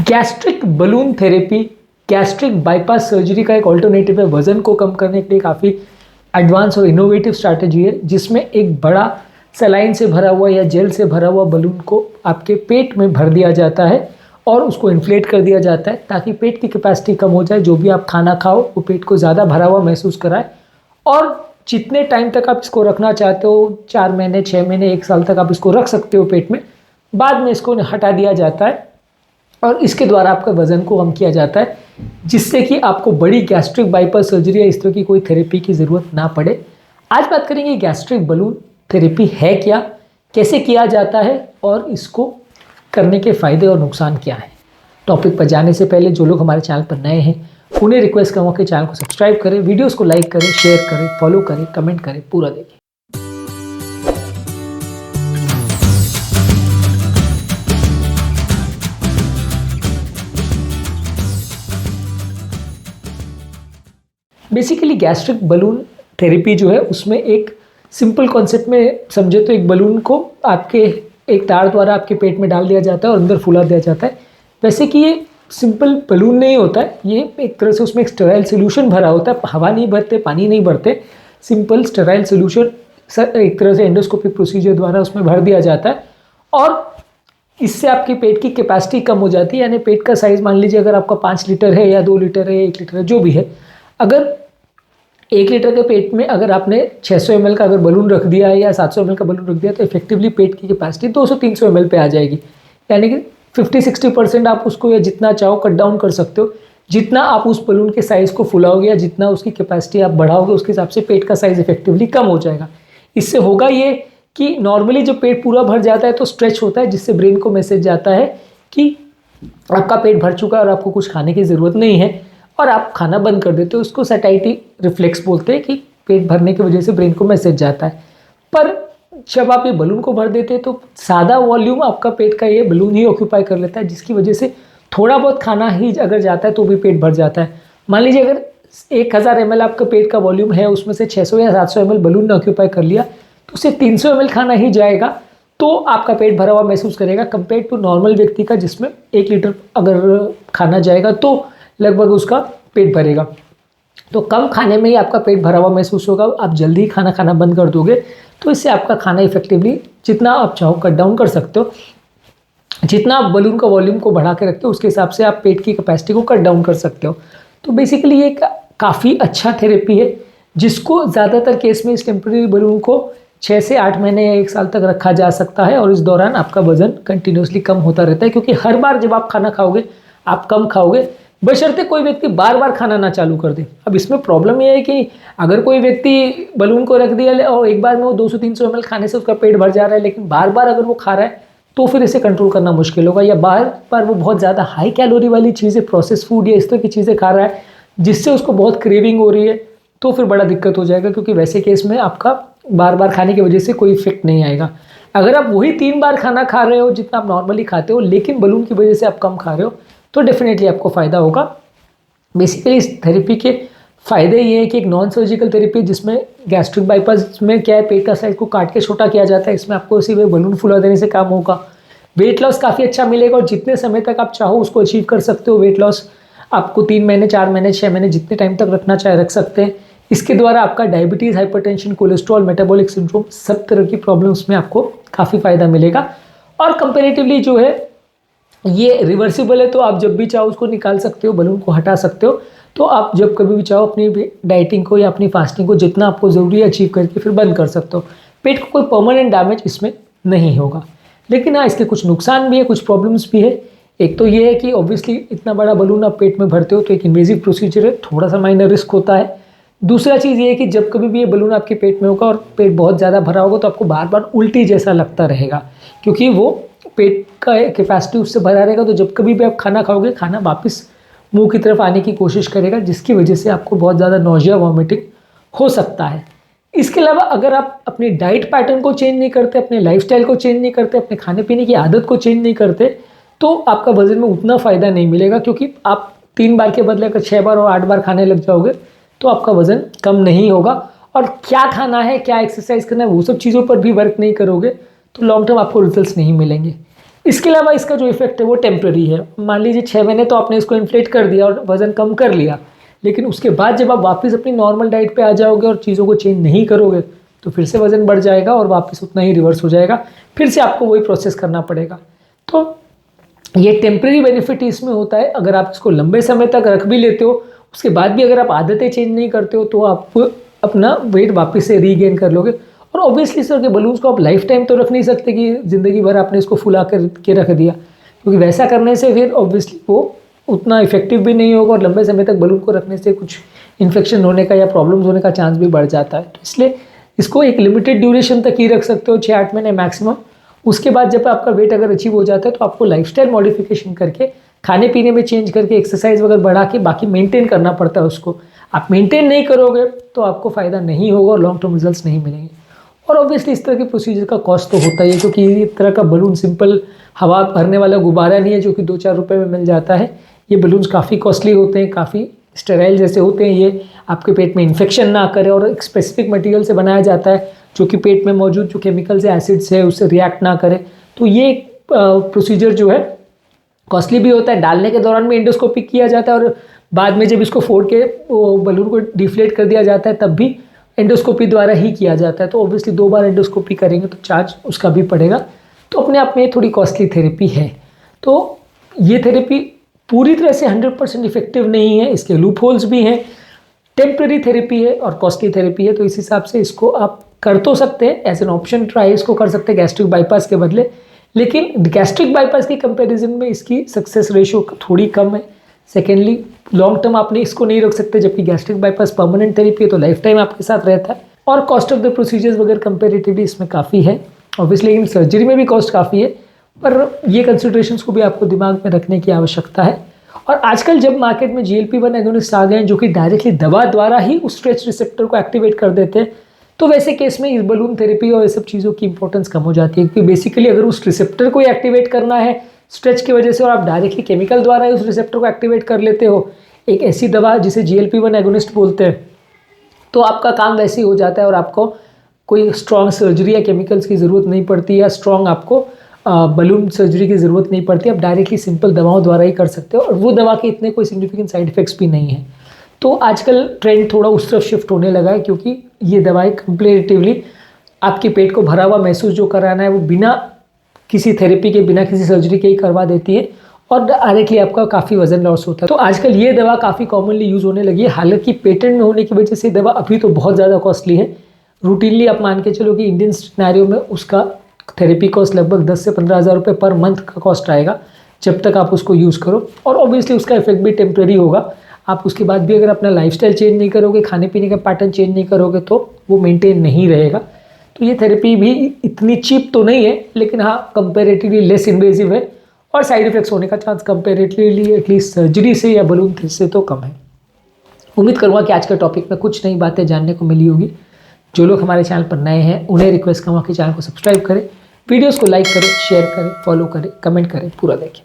Gastric balloon therapy gastric bypass surgery का एक alternative है। वज़न को कम करने के लिए काफ़ी एडवांस और इनोवेटिव स्ट्रैटेजी है, जिसमें एक बड़ा सलाइन से भरा हुआ या जेल से भरा हुआ बलून को आपके पेट में भर दिया जाता है और उसको इन्फ्लेट कर दिया जाता है ताकि पेट की कैपेसिटी कम हो जाए। जो भी आप खाना खाओ वो पेट को ज़्यादा भरा हुआ महसूस कराए और जितने टाइम तक आप इसको रखना चाहते हो, 4 महीने, 6 महीने, 1 साल तक आप इसको रख सकते हो पेट में। बाद में इसको हटा दिया जाता है और इसके द्वारा आपका वज़न को कम किया जाता है, जिससे कि आपको बड़ी गैस्ट्रिक बाईपास सर्जरी या इस तरह की कोई थेरेपी की ज़रूरत ना पड़े। आज बात करेंगे गैस्ट्रिक बलून थेरेपी है क्या, कैसे किया जाता है और इसको करने के फ़ायदे और नुकसान क्या हैं। टॉपिक पर जाने से पहले जो लोग हमारे चैनल पर नए हैं उन्हें रिक्वेस्ट करूँगा कि चैनल को सब्सक्राइब करें, वीडियोस को लाइक करें, शेयर करें, फॉलो करें, कमेंट करें, पूरा देखें। बेसिकली गैस्ट्रिक बलून थेरेपी जो है उसमें एक सिंपल कॉन्सेप्ट में समझे तो एक बलून को आपके एक तार द्वारा आपके पेट में डाल दिया जाता है और अंदर फुला दिया जाता है। वैसे कि ये सिंपल बलून नहीं होता है, ये एक तरह से उसमें एक स्टेराइल सोल्यूशन भरा होता है। हवा नहीं भरते, पानी नहीं भरते, सिंपल स्टेराइल सोल्यूशन एक तरह से एंडोस्कोपिक प्रोसीजर द्वारा उसमें भर दिया जाता है और इससे आपके पेट की कैपेसिटी कम हो जाती है। यानी पेट का साइज़ मान लीजिए अगर आपका 5 लीटर है या 2 लीटर है, 1 लीटर है, जो भी है, अगर 1 लीटर के पेट में अगर आपने 600 ml का अगर बलून रख दिया है या 700 ml का बलून रख दिया तो इफेक्टिवली पेट की कैपेसिटी 200-300 ml पे आ जाएगी। यानी कि 50-60% आप उसको या जितना चाहो कट डाउन कर सकते हो। जितना आप उस बलून के साइज़ को फुलाओगे या जितना उसकी कैपेसिटी आप बढ़ाओगे उसके हिसाब से पेट का साइज़ इफेक्टिवली कम हो जाएगा। इससे होगा ये कि नॉर्मली जब पेट पूरा भर जाता है तो स्ट्रेच होता है, जिससे ब्रेन को मैसेज जाता है कि आपका पेट भर चुका है और आपको कुछ खाने की ज़रूरत नहीं है और आप खाना बंद कर देते हो। उसको सैटाइटी रिफ्लेक्स बोलते हैं कि पेट भरने की वजह से ब्रेन को मैसेज जाता है। पर जब आप ये बलून को भर देते हैं तो सादा वॉल्यूम आपका पेट का ये बलून ही ऑक्यूपाई कर लेता है, जिसकी वजह से थोड़ा बहुत खाना ही अगर जाता है तो भी पेट भर जाता है। मान लीजिए अगर 1000 ml आपका पेट का वॉल्यूम है, उसमें से 600 या 700 ml बलून ने ऑक्यूपाई कर लिया तो सिर्फ 300 ml खाना ही जाएगा, तो आपका पेट भरा हुआ महसूस करेगा कंपेयर टू नॉर्मल व्यक्ति का जिसमें 1 लीटर अगर खाना जाएगा तो लगभग उसका पेट भरेगा। तो कम खाने में ही आपका पेट भरा हुआ महसूस होगा। आप जल्दी खाना खाना बंद कर दोगे तो इससे आपका खाना इफेक्टिवली जितना आप चाहो कट डाउन कर सकते हो। जितना आप बलून का वॉल्यूम को बढ़ा के रखते हो उसके हिसाब से आप पेट की कैपेसिटी को कट डाउन कर सकते हो। तो बेसिकली ये काफ़ी अच्छा थेरेपी है, जिसको ज़्यादातर केस में इस टेम्प्रेरी बलून को 6 से 8 महीने या 1 साल तक रखा जा सकता है और इस दौरान आपका वज़न कंटिन्यूसली कम होता रहता है, क्योंकि हर बार जब आप खाना खाओगे आप कम खाओगे, बशर्ते कोई व्यक्ति बार बार खाना ना चालू कर दे। अब इसमें प्रॉब्लम ये है कि अगर कोई व्यक्ति बलून को रख दिया और एक बार में वो 200-300 ml खाने से उसका पेट भर जा रहा है, लेकिन बार बार अगर वो खा रहा है तो फिर इसे कंट्रोल करना मुश्किल होगा। या बार बार वो बहुत ज़्यादा हाई कैलोरी वाली चीज़ें, प्रोसेस फूड या इस तरह की चीज़ें खा रहा है जिससे उसको बहुत क्रेविंग हो रही है, तो फिर बड़ा दिक्कत हो जाएगा, क्योंकि वैसे केस में आपका बार बार खाने की वजह से कोई इफेक्ट नहीं आएगा। अगर आप वही 3 बार खाना खा रहे हो जितना आप नॉर्मली खाते हो, लेकिन बलून की वजह से आप कम खा रहे हो, तो डेफिनेटली आपको फ़ायदा होगा। बेसिकली इस थेरेपी के फ़ायदे ये है कि एक नॉन सर्जिकल थेरेपी जिसमें गैस्ट्रिक बाईपास में क्या है, पेट का साइज़ को काट के छोटा किया जाता है। इसमें आपको इसी में बलून फुला देने से काम होगा। वेट लॉस काफ़ी अच्छा मिलेगा और जितने समय तक आप चाहो उसको अचीव कर सकते हो। वेट लॉस आपको 3 महीने, 4 महीने, 6 महीने जितने टाइम तक रखना चाहे रख सकते हैं। इसके द्वारा आपका diabetes, hypertension, cholesterol, metabolic syndrome, सब तरह की प्रॉब्लम्स में आपको काफ़ी फ़ायदा मिलेगा। और कंपेरेटिवली जो है ये रिवर्सिबल है, तो आप जब भी चाहो उसको निकाल सकते हो, बलून को हटा सकते हो। तो आप जब कभी भी चाहो अपनी डाइटिंग को या अपनी फास्टिंग को जितना आपको ज़रूरी है अचीव करके फिर बंद कर सकते हो। पेट को कोई परमानेंट डैमेज इसमें नहीं होगा। लेकिन हाँ, इसके कुछ नुकसान भी है, कुछ प्रॉब्लम्स भी है। एक तो ये है कि ऑब्वियसली इतना बड़ा बलून आप पेट में भरते हो तो एक इन्वेजिव प्रोसीजर है, थोड़ा सा माइनर रिस्क होता है। दूसरा चीज़ ये है कि जब कभी भी ये बलून आपके पेट में होगा और पेट बहुत ज़्यादा भरा होगा तो आपको बार बार उल्टी जैसा लगता रहेगा, क्योंकि वो पेट का कैपेसिटी उससे भरा रहेगा। तो जब कभी भी आप खाना खाओगे, खाना वापस मुंह की तरफ आने की कोशिश करेगा, जिसकी वजह से आपको बहुत ज़्यादा नौजिया, वॉमिटिंग हो सकता है। इसके अलावा अगर आप अपनी डाइट पैटर्न को चेंज नहीं करते, अपने लाइफस्टाइल को चेंज नहीं करते, अपने खाने पीने की आदत को चेंज नहीं करते, तो आपका वज़न में उतना फ़ायदा नहीं मिलेगा, क्योंकि आप 3 बार के बदले अगर 6 बार और 8 बार खाने लग जाओगे तो आपका वज़न कम नहीं होगा। और क्या खाना है, क्या एक्सरसाइज करना है, वो सब चीज़ों पर भी वर्क नहीं करोगे तो लॉन्ग टर्म आपको रिजल्ट्स नहीं मिलेंगे। इसके अलावा इसका जो इफेक्ट है वो टेम्प्रेरी है। मान लीजिए 6 महीने तो आपने इसको इन्फ्लेट कर दिया और वज़न कम कर लिया, लेकिन उसके बाद जब आप वापस अपनी नॉर्मल डाइट पे आ जाओगे और चीज़ों को चेंज नहीं करोगे तो फिर से वज़न बढ़ जाएगा और वापस उतना ही रिवर्स हो जाएगा, फिर से आपको वही प्रोसेस करना पड़ेगा। तो ये टेम्प्रेरी बेनिफिट इसमें होता है। अगर आप इसको लंबे समय तक रख भी लेते हो, उसके बाद भी अगर आप आदतें चेंज नहीं करते हो तो आप अपना वेट वापस से रीगेन कर लोगे। और ऑब्वियसली सर के बलून्स को आप लाइफ टाइम तो रख नहीं सकते कि ज़िंदगी भर आपने इसको फुला कर के रख दिया, क्योंकि वैसा करने से फिर ऑब्वियसली वो उतना इफेक्टिव भी नहीं होगा और लंबे समय तक बलून को रखने से कुछ इन्फेक्शन होने का या प्रॉब्लम्स होने का चांस भी बढ़ जाता है। तो इसलिए इसको एक लिमिटेड ड्यूरेशन तक ही रख सकते हो, 6-8 महीने मैक्सिमम। उसके बाद जब आपका वेट अगर अचीव हो जाता है तो आपको लाइफस्टाइल मॉडिफिकेशन करके, खाने पीने में चेंज करके, एक्सरसाइज वगैरह बढ़ा के बाकी मेंटेन करना पड़ता है उसको। आप मेंटेन नहीं करोगे तो आपको फ़ायदा नहीं होगा और लॉन्ग टर्म रिजल्ट्स नहीं मिलेंगे। और ऑब्वियसली इस तरह के प्रोसीजर का कॉस्ट तो होता ही है, क्योंकि ये तरह का बलून सिंपल हवा भरने वाला गुब्बारा नहीं है जो कि 2-4 रुपये में मिल जाता है। ये बलून्स काफ़ी कॉस्टली होते हैं, काफ़ी स्टेराइल जैसे होते हैं। ये आपके पेट में इन्फेक्शन ना करे और एक स्पेसिफिक मटेरियल से बनाया जाता है जो कि पेट में मौजूद जो केमिकल्स या एसिड्स है उससे रिएक्ट ना करे। तो ये प्रोसीजर जो है कॉस्टली भी होता है। डालने के दौरान भी एंडोस्कोपी किया जाता है और बाद में जब इसको फोड़ के वो बलून को डिफ्लेट कर दिया जाता है तब भी एंडोस्कोपी द्वारा ही किया जाता है। तो ऑब्वियसली 2 बार एंडोस्कोपी करेंगे तो चार्ज उसका भी पड़ेगा। तो अपने आप में थोड़ी कॉस्टली थेरेपी है। तो ये थेरेपी पूरी तरह से 100% इफेक्टिव नहीं है, इसके लूप होल्स भी हैं। टेम्प्रेरी थेरेपी है और कॉस्टली थेरेपी है, तो इस हिसाब से इसको आप कर तो सकते हैं, एज एन ऑप्शन ट्राई इसको कर सकते हैं गैस्ट्रिक बाईपास के बदले। लेकिन गैस्ट्रिक बाईपास के कंपैरिजन में इसकी सक्सेस रेशियो थोड़ी कम है। सेकेंडली लॉन्ग टर्म आपने इसको नहीं रख सकते, जबकि गैस्ट्रिक बाईपास परमानेंट थेरेपी है तो लाइफ टाइम आपके साथ रहता है। और कॉस्ट ऑफ द प्रोसीजर्स वगैरह कंपेरेटिवली इसमें काफ़ी है ऑब्वियसली, लेकिन सर्जरी में भी कॉस्ट काफ़ी है। पर ये कंसिडरेशंस को भी आपको दिमाग में रखने की आवश्यकता है। और आजकल जब मार्केट में GLP-1 एगोनिस्ट आ गए हैं जो कि डायरेक्टली दवा द्वारा ही उस स्ट्रेच रिसेप्टर को एक्टिवेट कर देते हैं, तो वैसे केस में इस बलून थेरेपी और ये सब चीज़ों की इंपॉर्टेंस कम हो जाती है। क्योंकि बेसिकली अगर उस रिसेप्टर को एक्टिवेट करना है स्ट्रेच की वजह से और आप डायरेक्टली केमिकल द्वारा उस रिसेप्टर को एक्टिवेट कर लेते हो, एक ऐसी दवा जिसे GLP-1 एगोनिस्ट बोलते हैं, तो आपका काम वैसे ही हो जाता है और आपको कोई स्ट्रॉन्ग सर्जरी या केमिकल्स की ज़रूरत नहीं पड़ती या स्ट्रॉन्ग आपको बलून सर्जरी की ज़रूरत नहीं पड़ती। आप डायरेक्टली सिंपल दवाओं द्वारा ही कर सकते हो और वो दवा के इतने कोई सिग्निफिकेंट साइड इफेक्ट्स भी नहीं है। तो आजकल ट्रेंड थोड़ा उस तरफ शिफ्ट होने लगा है, क्योंकि ये दवाएं कंपेरेटिवली आपके पेट को भरा हुआ महसूस जो कराना है वो बिना किसी थेरेपी के, बिना किसी सर्जरी के ही करवा देती है और डायरेक्टली आपका काफ़ी वजन लॉस होता है। तो आजकल ये दवा काफ़ी कॉमनली यूज़ होने लगी है। हालांकि पेटेंट में होने की वजह से दवा अभी तो बहुत ज़्यादा कॉस्टली है। रूटीनली आप मान के चलो कि इंडियन सिनेरियो में उसका थेरेपी कॉस्ट लगभग 10 से 15 हज़ार रुपये पर मंथ का कॉस्ट आएगा जब तक आप उसको यूज़ करो। और ऑब्वियसली उसका इफेक्ट भी टेम्प्रेरी होगा। आप उसके बाद भी अगर अपना लाइफस्टाइल चेंज नहीं करोगे, खाने पीने का पैटर्न चेंज नहीं करोगे तो वो मेंटेन नहीं रहेगा। तो ये थेरेपी भी इतनी चीप तो नहीं है, लेकिन हाँ कंपेरेटिवली लेस इन्वेजिव है और साइड इफेक्ट्स होने का चांस कंपेरेटिवली एटलीस्ट सर्जरी से या बलून से तो कम है। उम्मीद करूँगा कि आज के टॉपिक में कुछ नई बातें जानने को मिली होगी। जो लोग हमारे चैनल पर नए हैं उन्हें रिक्वेस्ट करूँगा कि चैनल को सब्सक्राइब करें, वीडियोस को लाइक करें, शेयर करें, फॉलो करें, कमेंट करें, पूरा देखें।